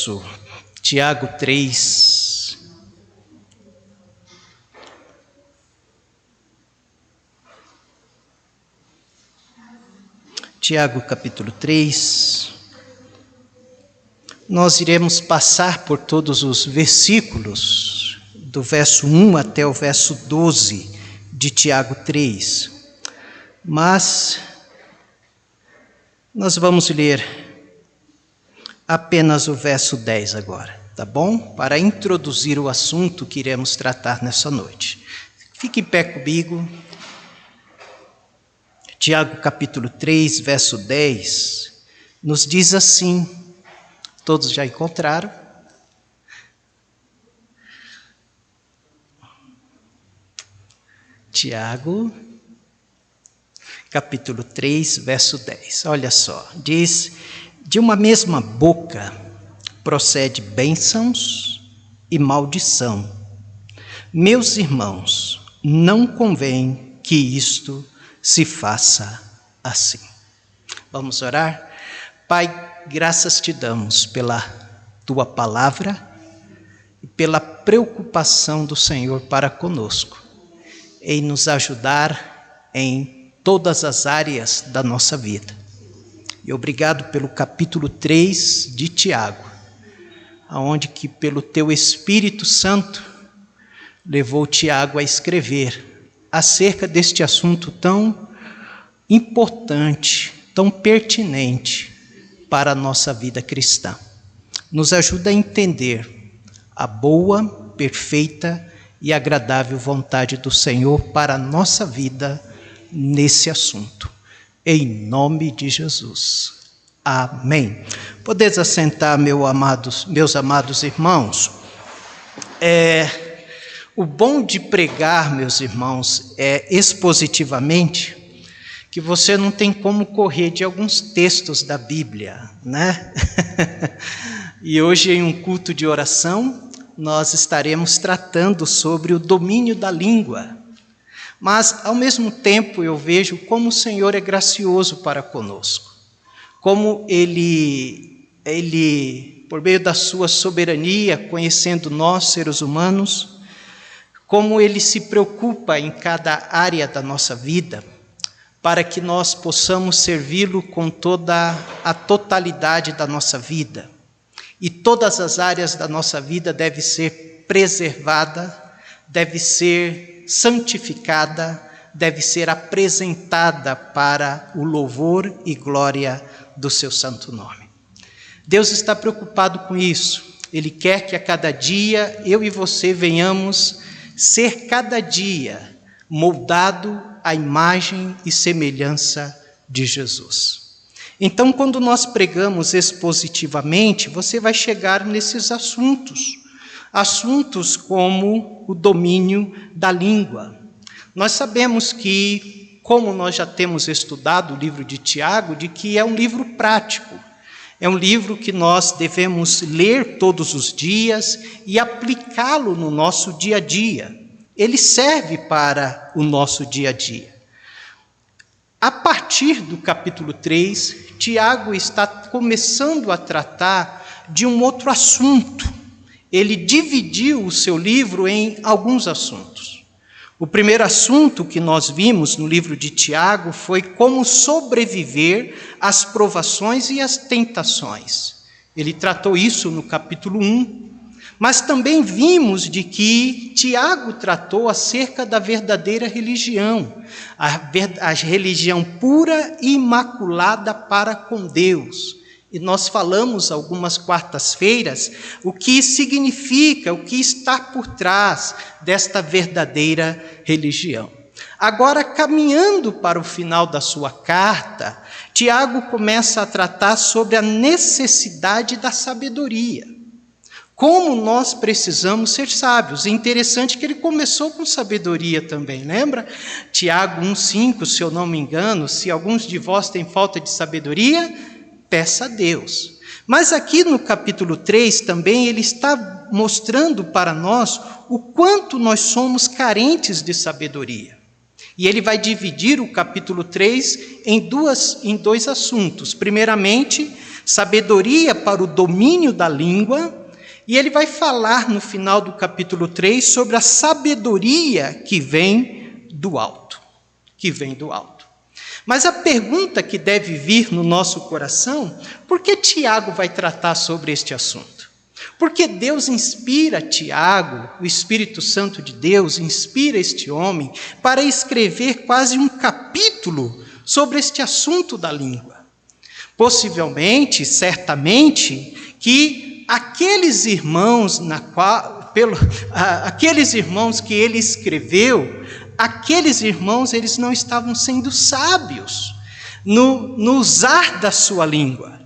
verso, Tiago 3. Tiago capítulo 3. Nós iremos passar por todos os versículos, do verso 1 até o verso 12 de Tiago 3. Mas nós vamos ler apenas o verso 10 agora, tá bom? Para introduzir o assunto que iremos tratar nessa noite. Fique em pé comigo. Tiago capítulo 3, verso 10, nos diz assim, todos já encontraram? Tiago capítulo 3, verso 10, olha só, diz: de uma mesma boca procede bênçãos e maldição. Meus irmãos, não convém que isto se faça assim. Vamos orar? Pai, graças te damos pela tua palavra e pela preocupação do Senhor para conosco, em nos ajudar em todas as áreas da nossa vida. E obrigado pelo capítulo 3 de Tiago, aonde que pelo teu Espírito Santo levou Tiago a escrever acerca deste assunto tão importante, tão pertinente para a nossa vida cristã. Nos ajuda a entender a boa, perfeita e agradável vontade do Senhor para a nossa vida nesse assunto. Em nome de Jesus. Amém. Podeis assentar, meus amados irmãos. O bom de pregar, meus irmãos, é expositivamente, que você não tem como correr de alguns textos da Bíblia, né? E hoje, em um culto de oração, nós estaremos tratando sobre o domínio da língua. Mas, ao mesmo tempo, eu vejo como o Senhor é gracioso para conosco. Como Ele, por meio da sua soberania, conhecendo nós, seres humanos, como Ele se preocupa em cada área da nossa vida, para que nós possamos servi-lo com toda a totalidade da nossa vida. E todas as áreas da nossa vida devem ser preservadas, devem ser santificada, deve ser apresentada para o louvor e glória do seu santo nome. Deus está preocupado com isso. Ele quer que a cada dia eu e você venhamos ser cada dia moldado à imagem e semelhança de Jesus. Então, quando nós pregamos expositivamente, você vai chegar nesses assuntos como o domínio da língua. Nós sabemos que, como nós já temos estudado o livro de Tiago, de que é um livro prático, é um livro que nós devemos ler todos os dias e aplicá-lo no nosso dia a dia. Ele serve para o nosso dia a dia. A partir do capítulo 3, Tiago está começando a tratar de um outro assunto. Ele dividiu o seu livro em alguns assuntos. O primeiro assunto que nós vimos no livro de Tiago foi como sobreviver às provações e às tentações. Ele tratou isso no capítulo 1. Mas também vimos de que Tiago tratou acerca da verdadeira religião, a religião pura e imaculada para com Deus. E nós falamos algumas quartas-feiras o que significa, o que está por trás desta verdadeira religião. Agora, caminhando para o final da sua carta, Tiago começa a tratar sobre a necessidade da sabedoria. Como nós precisamos ser sábios. É interessante que ele começou com sabedoria também, lembra? Tiago 1,5, se eu não me engano, se alguns de vós têm falta de sabedoria, peça a Deus. Mas aqui no capítulo 3 também ele está mostrando para nós o quanto nós somos carentes de sabedoria. E ele vai dividir o capítulo 3 em dois assuntos. Primeiramente, sabedoria para o domínio da língua. E ele vai falar no final do capítulo 3 sobre a sabedoria que vem do alto. Mas a pergunta que deve vir no nosso coração, por que Tiago vai tratar sobre este assunto? Porque Deus inspira Tiago, o Espírito Santo de Deus inspira este homem para escrever quase um capítulo sobre este assunto da língua. Possivelmente, certamente, que aqueles irmãos que ele escreveu, aqueles irmãos, eles não estavam sendo sábios no usar da sua língua.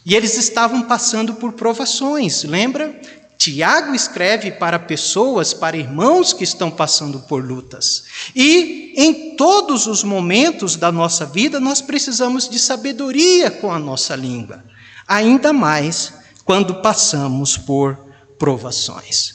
E eles estavam passando por provações, lembra? Tiago escreve para pessoas, para irmãos que estão passando por lutas. E em todos os momentos da nossa vida, nós precisamos de sabedoria com a nossa língua. Ainda mais quando passamos por provações.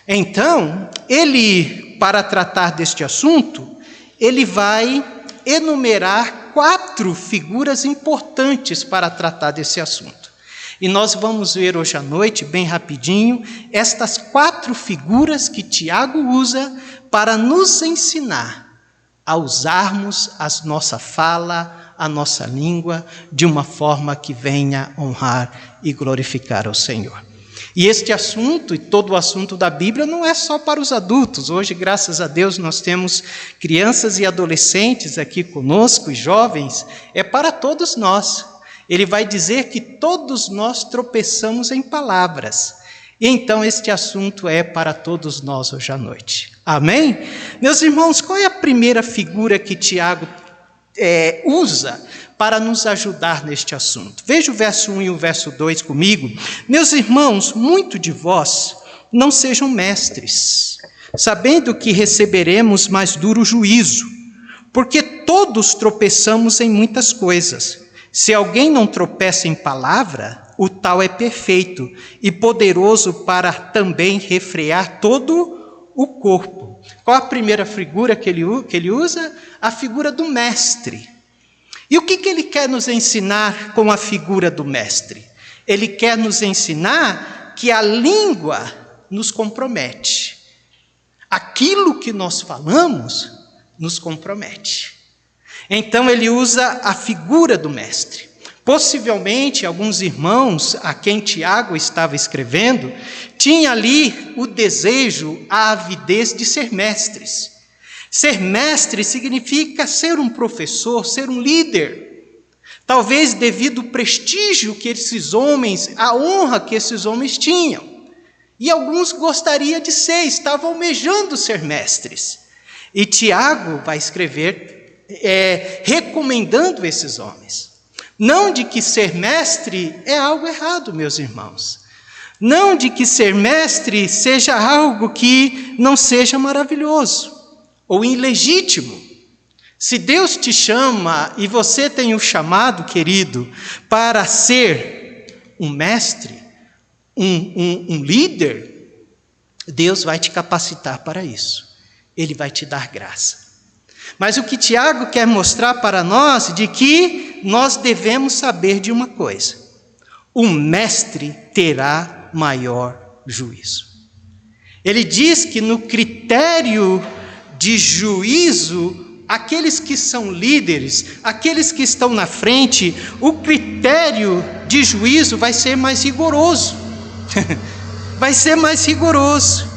Então, ele, para tratar deste assunto, ele vai enumerar 4 figuras importantes para tratar desse assunto. E nós vamos ver hoje à noite, bem rapidinho, estas 4 figuras que Tiago usa para nos ensinar a usarmos a nossa fala, a nossa língua, de uma forma que venha honrar e glorificar ao Senhor. E este assunto, e todo o assunto da Bíblia, não é só para os adultos. Hoje, graças a Deus, nós temos crianças e adolescentes aqui conosco, e jovens, é para todos nós. Ele vai dizer que todos nós tropeçamos em palavras. E então este assunto é para todos nós hoje à noite. Amém? Meus irmãos, qual é a primeira figura que Tiago usa para nos ajudar neste assunto? Veja o verso 1 e o verso 2 comigo. Meus irmãos, muito de vós não sejam mestres, sabendo que receberemos mais duro juízo, porque todos tropeçamos em muitas coisas. Se alguém não tropeça em palavra, o tal é perfeito e poderoso para também refrear todo o corpo. Qual a primeira figura que ele usa? A figura do mestre. E o que ele quer nos ensinar com a figura do mestre? Ele quer nos ensinar que a língua nos compromete. Aquilo que nós falamos nos compromete. Então ele usa a figura do mestre. Possivelmente, alguns irmãos a quem Tiago estava escrevendo, tinha ali o desejo, a avidez de ser mestres. Ser mestre significa ser um professor, ser um líder. Talvez devido ao prestígio que esses homens, a honra que esses homens tinham. E alguns gostariam de ser, estavam almejando ser mestres. E Tiago vai escrever recomendando esses homens. Não de que ser mestre é algo errado, meus irmãos. Não de que ser mestre seja algo que não seja maravilhoso ou ilegítimo. Se Deus te chama e você tem o chamado, querido, para ser um mestre, um líder, Deus vai te capacitar para isso. Ele vai te dar graça. Mas o que Tiago quer mostrar para nós, de que nós devemos saber de uma coisa: o mestre terá maior juízo. Ele diz que no critério de juízo, aqueles que são líderes, aqueles que estão na frente, o critério de juízo vai ser mais rigoroso. Vai ser mais rigoroso.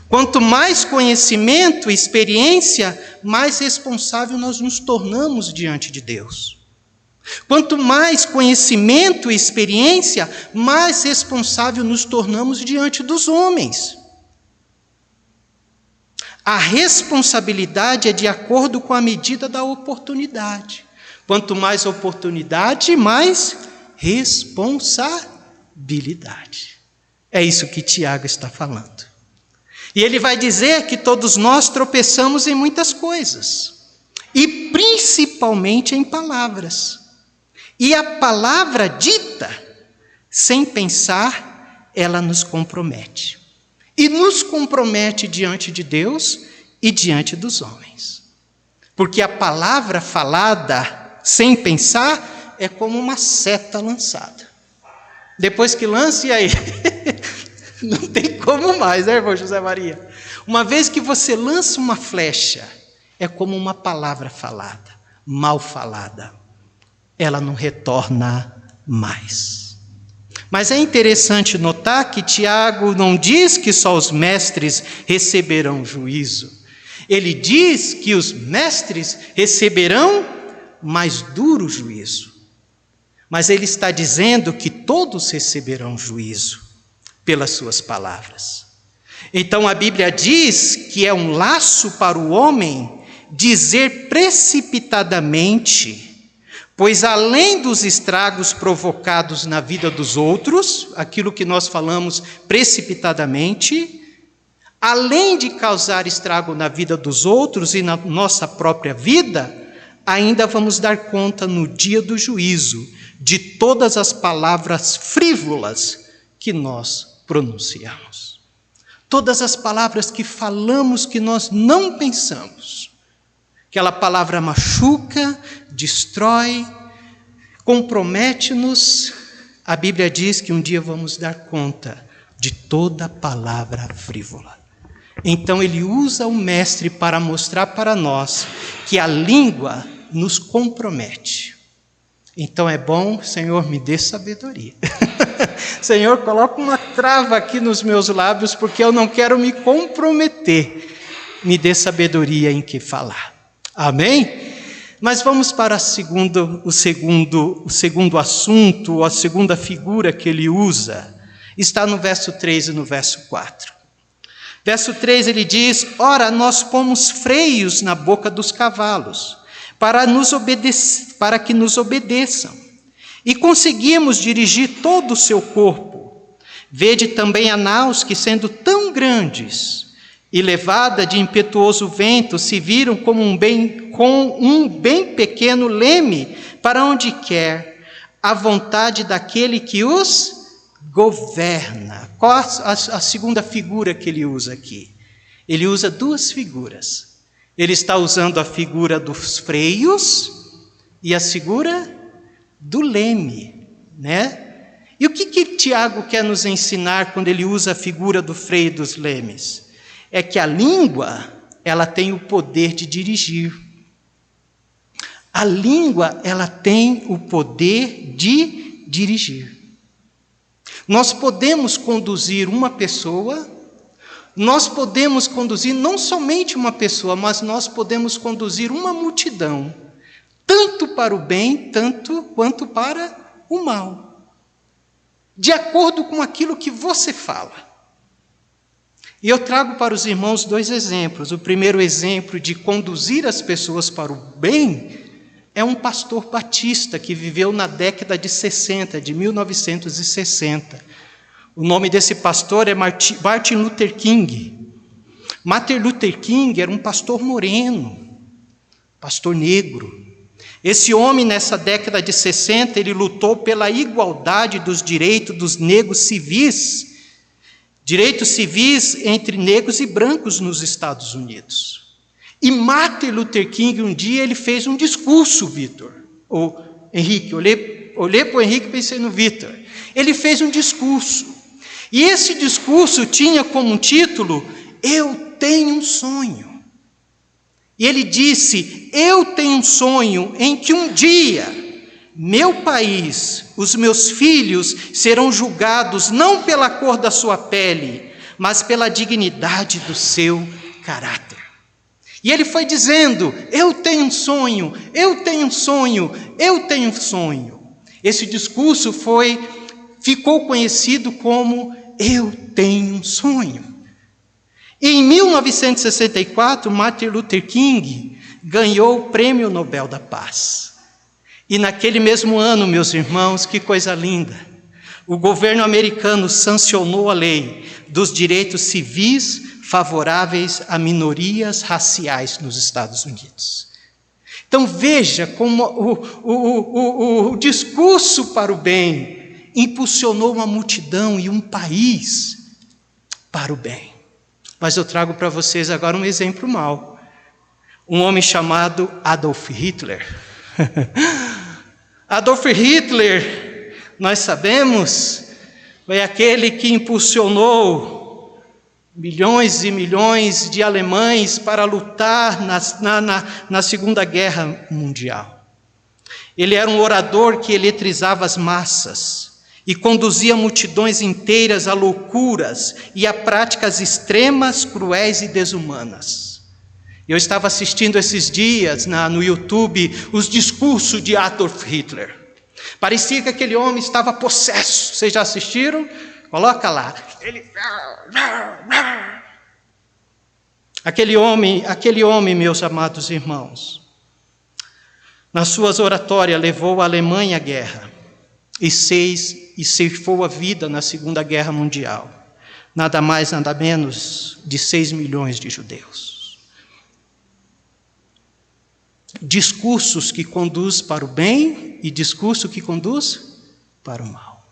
Quanto mais conhecimento e experiência, mais responsável nós nos tornamos diante de Deus. Quanto mais conhecimento e experiência, mais responsável nos tornamos diante dos homens. A responsabilidade é de acordo com a medida da oportunidade. Quanto mais oportunidade, mais responsabilidade. É isso que Tiago está falando. E ele vai dizer que todos nós tropeçamos em muitas coisas, e principalmente em palavras. E a palavra dita, sem pensar, ela nos compromete. E nos compromete diante de Deus, e diante dos homens. Porque a palavra falada sem pensar é como uma seta lançada. Depois que lança, e aí? Não tem como mais, né, irmão José Maria? Uma vez que você lança uma flecha, é como uma palavra falada, mal falada. Ela não retorna mais. Mas é interessante notar que Tiago não diz que só os mestres receberão juízo. Ele diz que os mestres receberão mais duro juízo. Mas ele está dizendo que todos receberão juízo pelas suas palavras. Então a Bíblia diz que é um laço para o homem dizer precipitadamente, pois além dos estragos provocados na vida dos outros, aquilo que nós falamos precipitadamente, além de causar estrago na vida dos outros e na nossa própria vida, ainda vamos dar conta no dia do juízo de todas as palavras frívolas que nós pronunciamos. Todas as palavras que falamos que nós não pensamos. Aquela palavra machuca, destrói, compromete-nos. A Bíblia diz que um dia vamos dar conta de toda palavra frívola. Então ele usa o mestre para mostrar para nós que a língua nos compromete. Então é bom, Senhor, me dê sabedoria. Senhor, coloca uma trava aqui nos meus lábios, porque eu não quero me comprometer. Me dê sabedoria em que falar. Amém? Mas vamos para o segundo assunto, a segunda figura que ele usa. Está no verso 3 e no verso 4. Verso 3 ele diz: ora, nós pomos freios na boca dos cavalos, para que nos obedeçam, e conseguimos dirigir todo o seu corpo. Vede também a naus que, sendo tão grandes e levada de impetuoso vento, se viram com um bem pequeno leme para onde quer, à vontade daquele que os governa. Qual a segunda figura que ele usa aqui? Ele usa duas figuras. Ele está usando a figura dos freios e a figura do leme, né? E o que Tiago quer nos ensinar quando ele usa a figura do freio e dos lemes? É que a língua, ela tem o poder de dirigir. A língua, ela tem o poder de dirigir. Nós podemos conduzir uma pessoa, nós podemos conduzir não somente uma pessoa, mas nós podemos conduzir uma multidão, tanto para o bem, tanto quanto para o mal, de acordo com aquilo que você fala. E eu trago para os irmãos dois exemplos. O primeiro exemplo de conduzir as pessoas para o bem é um pastor batista que viveu na década de 60, de 1960. O nome desse pastor é Martin Luther King. Martin Luther King era um pastor moreno, pastor negro. Esse homem, nessa década de 60, ele lutou pela igualdade dos direitos dos negros civis, direitos civis entre negros e brancos nos Estados Unidos. E Martin Luther King, um dia, ele fez um discurso, Vitor, ou Henrique, olhei para o Henrique e pensei no Vitor. Ele fez um discurso, e esse discurso tinha como título, Eu Tenho um Sonho. E ele disse, eu tenho um sonho em que um dia, meu país, os meus filhos serão julgados não pela cor da sua pele, mas pela dignidade do seu caráter. E ele foi dizendo, eu tenho um sonho, eu tenho um sonho, eu tenho um sonho. Esse discurso ficou conhecido como Eu Tenho um Sonho. E em 1964, Martin Luther King ganhou o Prêmio Nobel da Paz. E naquele mesmo ano, meus irmãos, que coisa linda, o governo americano sancionou a lei dos direitos civis favoráveis a minorias raciais nos Estados Unidos. Então veja como o discurso para o bem impulsionou uma multidão e um país para o bem. Mas eu trago para vocês agora um exemplo mau. Um homem chamado Adolf Hitler. Adolf Hitler, nós sabemos, foi aquele que impulsionou milhões e milhões de alemães para lutar na Segunda Guerra Mundial. Ele era um orador que eletrizava as massas e conduzia multidões inteiras a loucuras e a práticas extremas, cruéis e desumanas. Eu estava assistindo esses dias no YouTube os discursos de Adolf Hitler. Parecia que aquele homem estava possesso. Vocês já assistiram? Coloca lá. Aquele homem, meus amados irmãos, nas suas oratórias levou a Alemanha à guerra e ceifou a vida na Segunda Guerra Mundial. Nada mais, nada menos de 6 milhões de judeus. Discursos que conduz para o bem e discurso que conduz para o mal.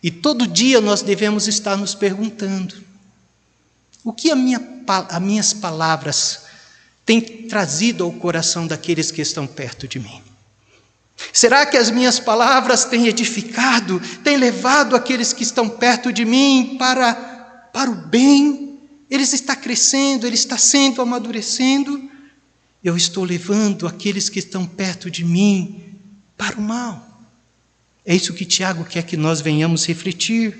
E todo dia nós devemos estar nos perguntando: o que as minhas palavras têm trazido ao coração daqueles que estão perto de mim? Será que as minhas palavras têm edificado, têm levado aqueles que estão perto de mim para o bem? Eles estão crescendo, ele está sendo amadurecendo. Eu estou levando aqueles que estão perto de mim para o mal. É isso que Tiago quer que nós venhamos refletir.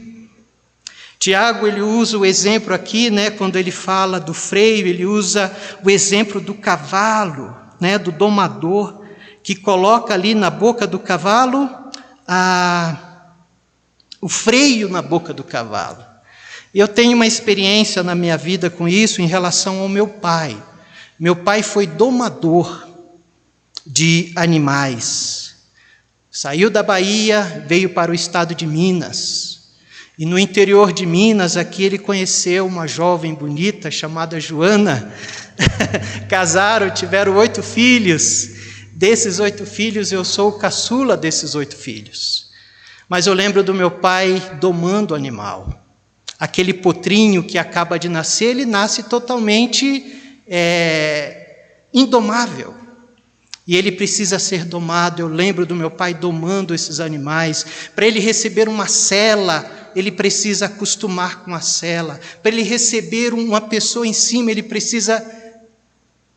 Tiago, ele usa o exemplo aqui, quando ele fala do freio, ele usa o exemplo do cavalo, do domador, que coloca ali na boca do cavalo o freio na boca do cavalo. Eu tenho uma experiência na minha vida com isso em relação ao meu pai. Meu pai foi domador de animais. Saiu da Bahia, veio para o estado de Minas. E no interior de Minas, aqui ele conheceu uma jovem bonita chamada Joana. Casaram, tiveram 8 filhos. Desses 8 filhos, eu sou o caçula desses 8 filhos. Mas eu lembro do meu pai domando animal. Aquele potrinho que acaba de nascer, ele nasce totalmente indomável. E ele precisa ser domado. Eu lembro do meu pai domando esses animais. Para ele receber uma sela, ele precisa acostumar com a sela. Para ele receber uma pessoa em cima, ele precisa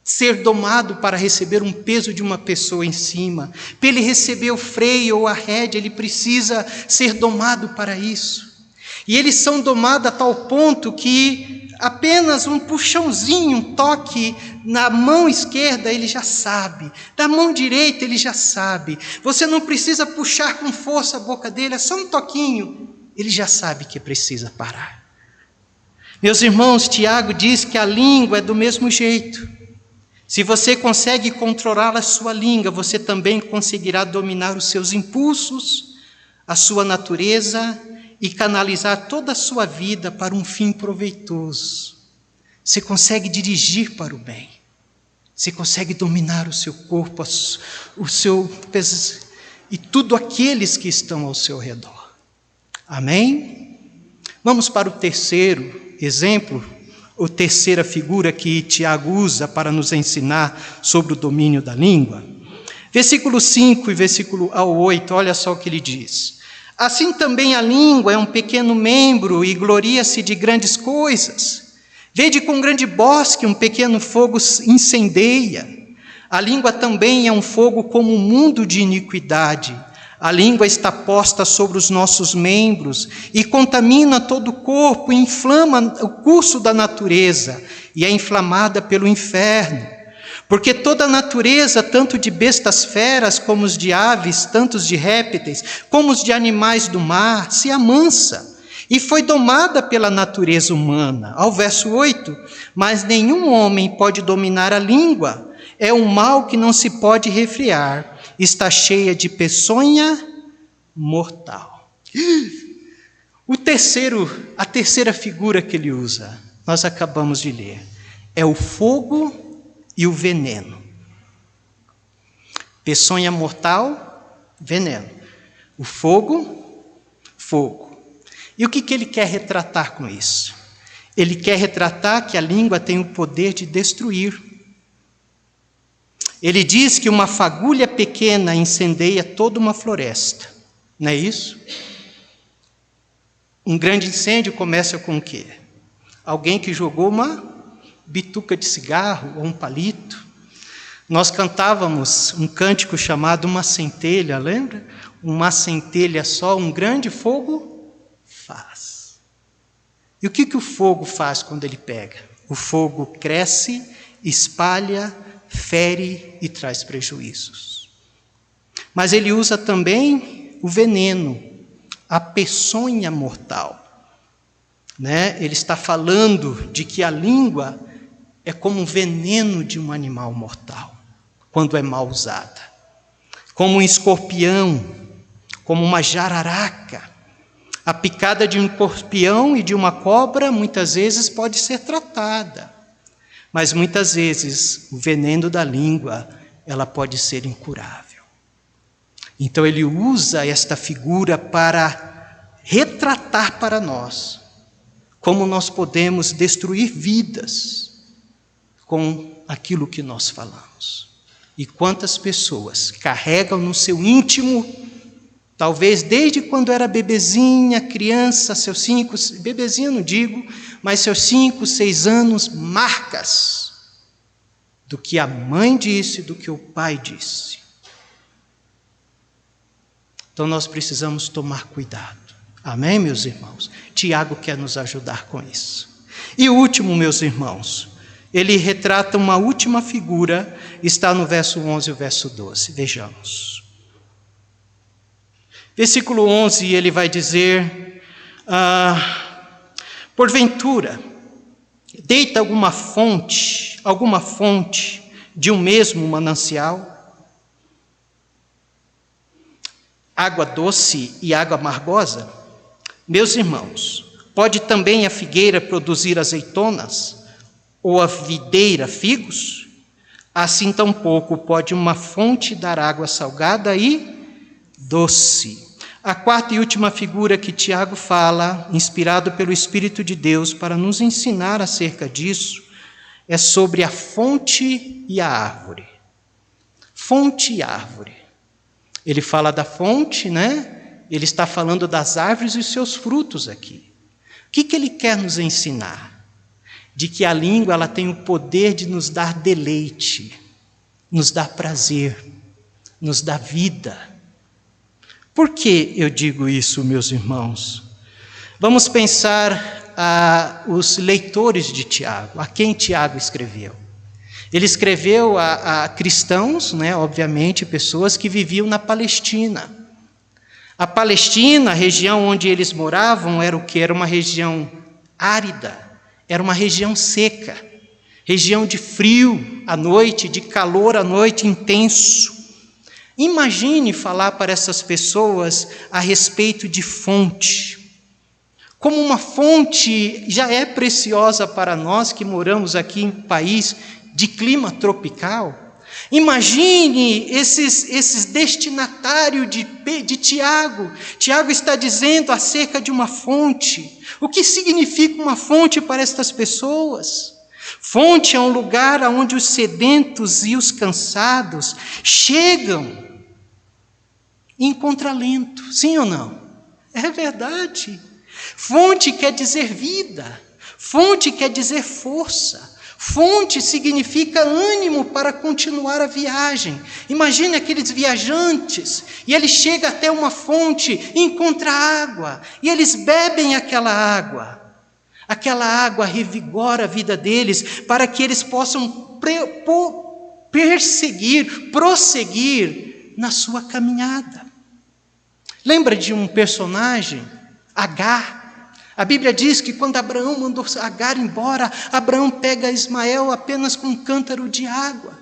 ser domado para receber um peso de uma pessoa em cima. Para ele receber o freio ou a rédea, ele precisa ser domado para isso. E eles são domados a tal ponto que apenas um puxãozinho, um toque na mão esquerda, ele já sabe. Da mão direita, ele já sabe. Você não precisa puxar com força a boca dele, é só um toquinho. Ele já sabe que precisa parar. Meus irmãos, Tiago diz que a língua é do mesmo jeito. Se você consegue controlar a sua língua, você também conseguirá dominar os seus impulsos, a sua natureza e canalizar toda a sua vida para um fim proveitoso. Você consegue dirigir para o bem. Você consegue dominar o seu corpo, o seu e tudo aqueles que estão ao seu redor. Amém? Vamos para o terceiro exemplo, ou terceira figura que Tiago usa para nos ensinar sobre o domínio da língua. Versículo 5 e versículo 8, olha só o que ele diz. Assim também a língua é um pequeno membro e gloria-se de grandes coisas. Vede com grande bosque um pequeno fogo incendeia. A língua também é um fogo como um mundo de iniquidade. A língua está posta sobre os nossos membros e contamina todo o corpo, e inflama o curso da natureza e é inflamada pelo inferno. Porque toda a natureza, tanto de bestas feras como os de aves, tanto os de répteis, como os de animais do mar, se amansa e foi domada pela natureza humana. Ao verso 8, mas nenhum homem pode dominar a língua, é um mal que não se pode refrear, está cheia de peçonha mortal. A terceira figura que ele usa, nós acabamos de ler, é o fogo e o veneno. Peçonha mortal, veneno. O fogo, fogo. E o que ele quer retratar com isso? Ele quer retratar que a língua tem o poder de destruir. Ele diz que uma fagulha pequena incendeia toda uma floresta. Não é isso? Um grande incêndio começa com o quê? Alguém que jogou uma bituca de cigarro ou um palito. Nós cantávamos um cântico chamado Uma Centelha, lembra? Uma centelha só, um grande fogo faz. E o que o fogo faz quando ele pega? O fogo cresce, espalha, fere e traz prejuízos. Mas ele usa também o veneno, a peçonha mortal. Ele está falando de que a língua é como um veneno de um animal mortal, quando é mal usada. Como um escorpião, como uma jararaca. A picada de um escorpião e de uma cobra muitas vezes pode ser tratada. Mas muitas vezes o veneno da língua, ela pode ser incurável. Então ele usa esta figura para retratar para nós como nós podemos destruir vidas com aquilo que nós falamos. E quantas pessoas carregam no seu íntimo, talvez desde quando era bebezinha, criança, seus 5, bebezinha não digo, mas seus 5, 6 anos, marcas do que a mãe disse, do que o pai disse. Então nós precisamos tomar cuidado. Amém, meus irmãos? Tiago quer nos ajudar com isso. E o último, meus irmãos, ele retrata uma última figura, está no verso 11 e o verso 12. Vejamos. Versículo 11, ele vai dizer, porventura, deita alguma fonte de um mesmo manancial, água doce e água amargosa? Meus irmãos, pode também a figueira produzir azeitonas, ou a videira figos? Assim tampouco pode uma fonte dar água salgada e doce. A quarta e última figura que Tiago fala, inspirado pelo Espírito de Deus para nos ensinar acerca disso, é sobre a fonte e a árvore. Fonte e árvore. Ele fala da fonte, Ele está falando das árvores e seus frutos aqui. O que ele quer nos ensinar? De que a língua ela tem o poder de nos dar deleite, nos dar prazer, nos dar vida. Por que eu digo isso, meus irmãos? Vamos pensar os leitores de Tiago, a quem Tiago escreveu. Ele escreveu a cristãos, obviamente, pessoas que viviam na Palestina. A Palestina, a região onde eles moravam, era o quê? Era uma região árida, era uma região seca, região de frio à noite, de calor à noite intenso. Imagine falar para essas pessoas a respeito de fonte. Como uma fonte já é preciosa para nós que moramos aqui em um país de clima tropical. Imagine esses destinatários de Tiago. Tiago está dizendo acerca de uma fonte. O que significa uma fonte para estas pessoas? Fonte é um lugar onde os sedentos e os cansados chegam em contralento. Sim ou não? É verdade. Fonte quer dizer vida. Fonte quer dizer força. Fonte significa ânimo para continuar a viagem. Imagine aqueles viajantes, e eles chegam até uma fonte e encontram água, e eles bebem aquela água. Aquela água revigora a vida deles, para que eles possam prosseguir na sua caminhada. Lembra de um personagem, Agar? A Bíblia diz que quando Abraão mandou Agar embora, Abraão pega Ismael apenas com um cântaro de água.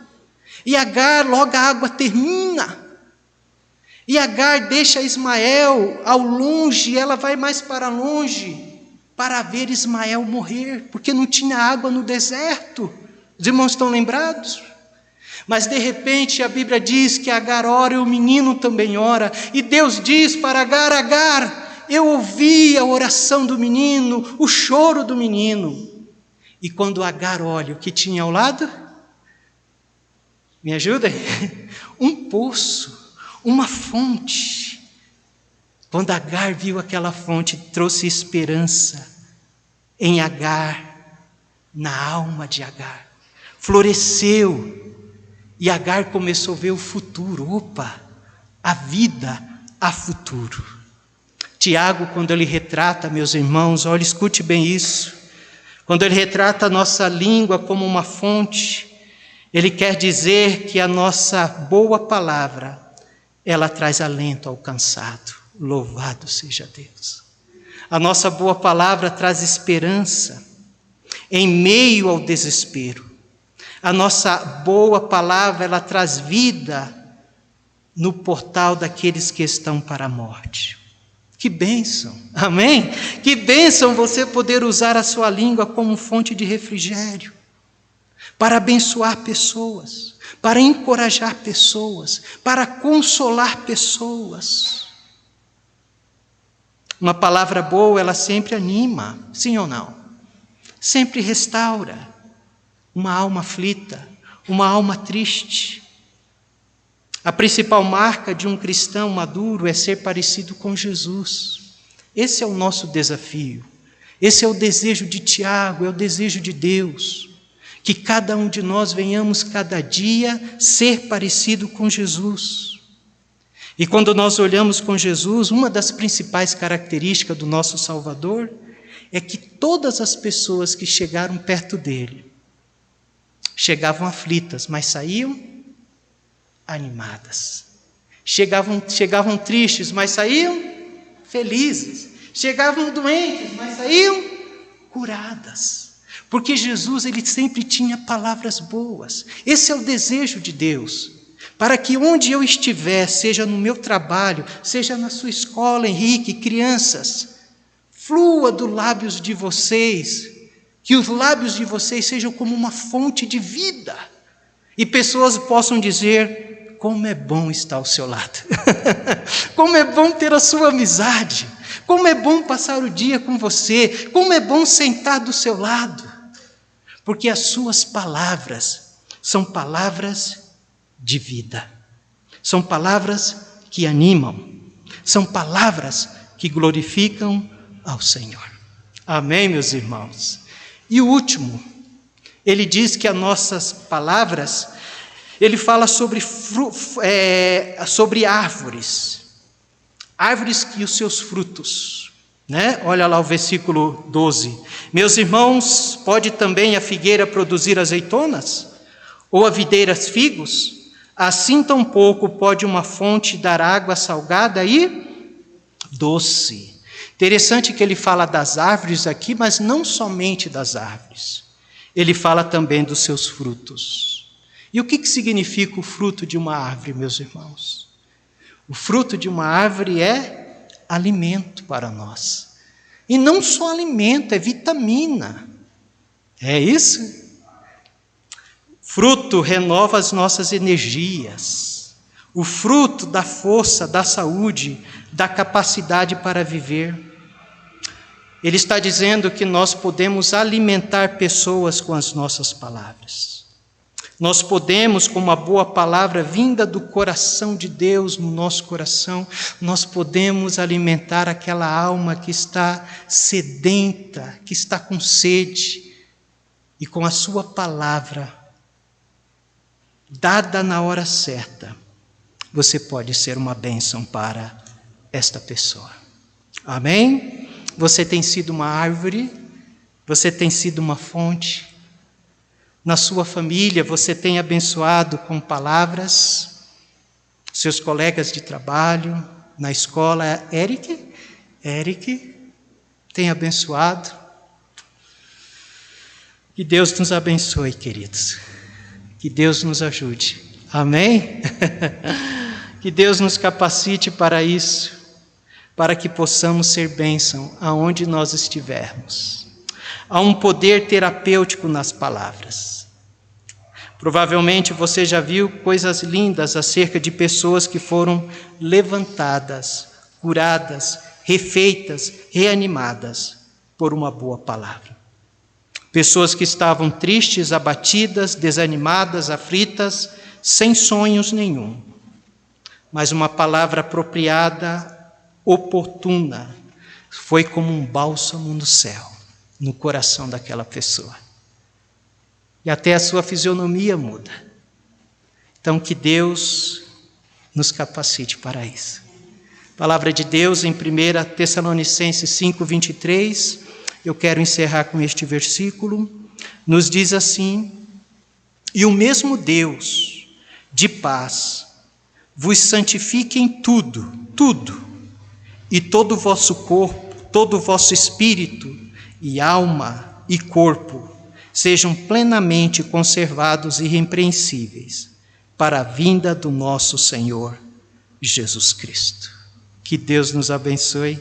E Agar, logo a água termina. E Agar deixa Ismael ao longe, ela vai mais para longe, para ver Ismael morrer, porque não tinha água no deserto. Os irmãos estão lembrados? Mas de repente a Bíblia diz que Agar ora e o menino também ora. E Deus diz para Agar, Agar, eu ouvi a oração do menino, o choro do menino. E quando Agar olha o que tinha ao lado, me ajudem? Um poço, uma fonte. Quando Agar viu aquela fonte, trouxe esperança em Agar, na alma de Agar. Floresceu. E Agar começou a ver o futuro. Opa, a vida, há futuro. Tiago, quando ele retrata, meus irmãos, olha, escute bem isso. Quando ele retrata a nossa língua como uma fonte, ele quer dizer que a nossa boa palavra, ela traz alento ao cansado. Louvado seja Deus. A nossa boa palavra traz esperança em meio ao desespero. A nossa boa palavra, ela traz vida no portal daqueles que estão para a morte. Que bênção, amém? Que bênção você poder usar a sua língua como fonte de refrigério, para abençoar pessoas, para encorajar pessoas, para consolar pessoas. Uma palavra boa, ela sempre anima, sim ou não? Sempre restaura uma alma aflita, uma alma triste. A principal marca de um cristão maduro é ser parecido com Jesus. Esse é o nosso desafio. Esse é o desejo de Tiago, é o desejo de Deus. Que cada um de nós venhamos cada dia ser parecido com Jesus. E quando nós olhamos com Jesus, uma das principais características do nosso Salvador é que todas as pessoas que chegaram perto dele chegavam aflitas, mas saíam animadas. Chegavam tristes, mas saíam felizes. Chegavam doentes, mas saíam curadas. Porque Jesus, ele sempre tinha palavras boas. Esse é o desejo de Deus. Para que onde eu estiver, seja no meu trabalho, seja na sua escola, Henrique, crianças, flua dos lábios de vocês, que os lábios de vocês sejam como uma fonte de vida. E pessoas possam dizer, como é bom estar ao seu lado. Como é bom ter a sua amizade. Como é bom passar o dia com você. Como é bom sentar do seu lado. Porque as suas palavras são palavras de vida. São palavras que animam. São palavras que glorificam ao Senhor. Amém, meus irmãos? E o último, ele diz que as nossas palavras, ele fala sobre árvores. Árvores e os seus frutos. Né? Olha lá o versículo 12. Meus irmãos, pode também a figueira produzir azeitonas? Ou a videira figos? Assim tampouco pode uma fonte dar água salgada e doce. Interessante que ele fala das árvores aqui, mas não somente das árvores. Ele fala também dos seus frutos. E o que significa o fruto de uma árvore, meus irmãos? O fruto de uma árvore é alimento para nós. E não só alimento, é vitamina. É isso? Fruto renova as nossas energias. O fruto dá força, dá saúde, dá capacidade para viver. Ele está dizendo que nós podemos alimentar pessoas com as nossas palavras. Nós podemos, com uma boa palavra vinda do coração de Deus no nosso coração, nós podemos alimentar aquela alma que está sedenta, que está com sede, e com a sua palavra, dada na hora certa, você pode ser uma bênção para esta pessoa. Amém? Você tem sido uma árvore, você tem sido uma fonte. Na sua família, você tem abençoado com palavras, seus colegas de trabalho, na escola. Eric, tem abençoado. Que Deus nos abençoe, queridos. Que Deus nos ajude. Amém? Que Deus nos capacite para isso, para que possamos ser bênção aonde nós estivermos. Há um poder terapêutico nas palavras. Provavelmente você já viu coisas lindas acerca de pessoas que foram levantadas, curadas, refeitas, reanimadas por uma boa palavra. Pessoas que estavam tristes, abatidas, desanimadas, aflitas, sem sonhos nenhum. Mas uma palavra apropriada, oportuna, foi como um bálsamo no céu, no coração daquela pessoa. E até a sua fisionomia muda. Então, que Deus nos capacite para isso. Palavra de Deus em 1 Tessalonicenses 5:23, eu quero encerrar com este versículo, nos diz assim: e o mesmo Deus de paz vos santifique em tudo, e todo o vosso corpo, todo o vosso espírito e alma e corpo sejam plenamente conservados e irrepreensíveis para a vinda do nosso Senhor Jesus Cristo. Que Deus nos abençoe,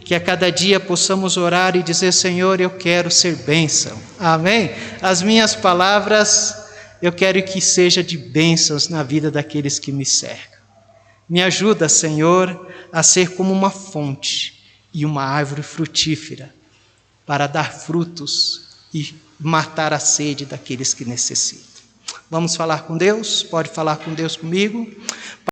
que a cada dia possamos orar e dizer: Senhor, eu quero ser bênção. Amém? As minhas palavras, eu quero que seja de bênçãos na vida daqueles que me cercam. Me ajuda, Senhor, a ser como uma fonte e uma árvore frutífera para dar frutos e matar a sede daqueles que necessitam. Vamos falar com Deus? Pode falar com Deus comigo?